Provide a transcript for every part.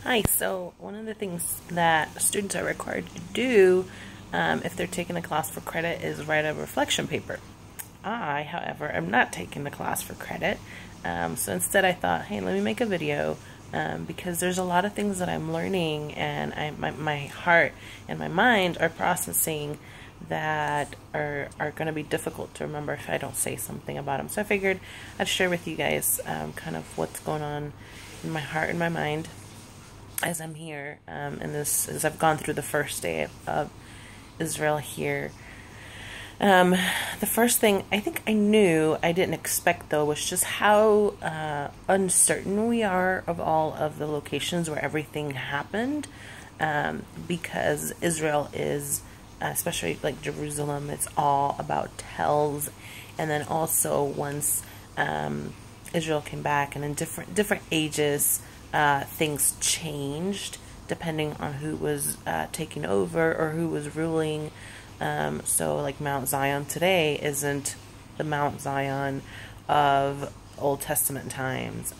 Hi, so one of the things that students are required to do if they're taking a class for credit is write a reflection paper. I, however, am not taking the class for credit, so instead I thought, hey, let me make a video because there's a lot of things that I'm learning and my heart and my mind are processing that are going to be difficult to remember if I don't say something about them. So I figured I'd share with you guys kind of what's going on in my heart and my mind as I'm here, as I've gone through the first day of Israel here. The first thing I think I knew, I didn't expect though, was just how uncertain we are of all of the locations where everything happened, because Israel is, especially like Jerusalem, it's all about tells, and then also once Israel came back, and in different ages, things changed depending on who was taking over or who was ruling. So like Mount Zion today isn't the Mount Zion of Old Testament times.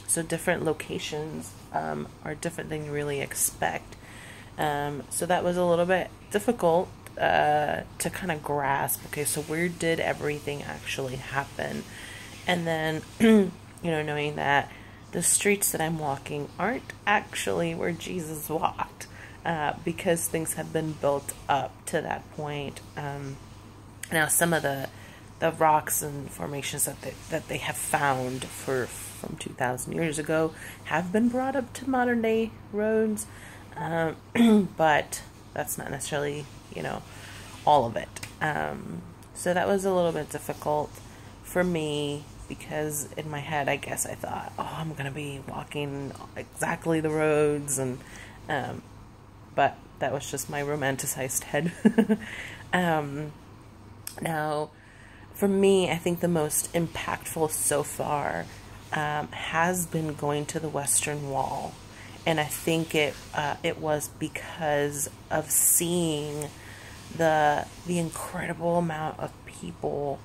So different locations are different than you really expect. So that was a little bit difficult to kind of grasp. Okay, so where did everything actually happen? And then, knowing that the streets that I'm walking aren't actually where Jesus walked, because things have been built up to that point. Now, some of the rocks and formations that they have found from 2,000 years ago have been brought up to modern day roads, but that's not necessarily all of it. So that was a little bit difficult for me, because in my head, I guess I thought, oh, I'm going to be walking exactly the roads, and but that was just my romanticized head. Now, for me, I think the most impactful so far has been going to the Western Wall, and I think it was because of seeing the incredible amount of people,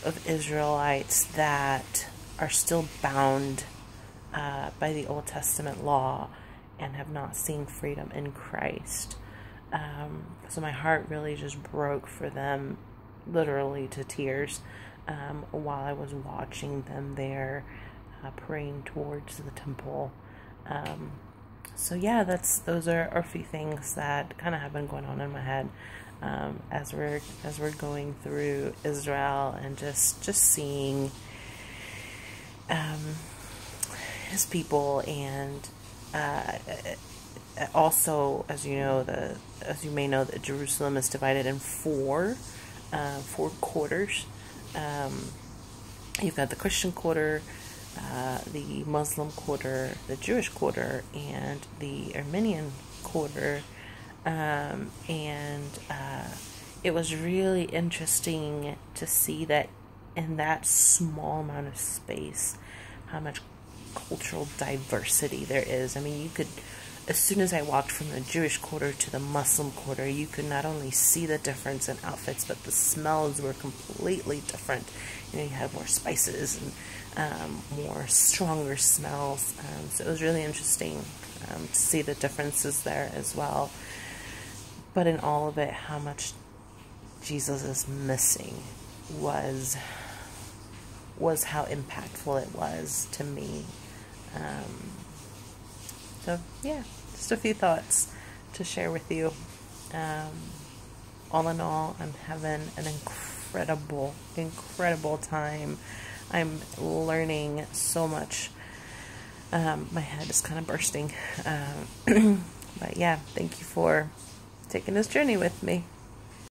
of Israelites, that are still bound by the Old Testament law and have not seen freedom in Christ. So my heart really just broke for them, literally to tears, while I was watching them there praying towards the temple. So yeah, those are a few things that kind of have been going on in my head as we're going through Israel, and just seeing his people, and also, as you may know, that Jerusalem is divided in four quarters. You've got the Christian quarter, the Muslim quarter, the Jewish quarter, and the Armenian quarter. It was really interesting to see that in that small amount of space, how much cultural diversity there is. I mean, you could, as soon as I walked from the Jewish quarter to the Muslim quarter, you could not only see the difference in outfits, but the smells were completely different. You have more spices and more stronger smells. So it was really interesting to see the differences there as well. But in all of it, how much Jesus is missing was how impactful it was to me. So yeah, just a few thoughts to share with you. All in all, I'm having an incredible time. I'm learning so much. My head is kind of bursting. But yeah, thank you for taking this journey with me.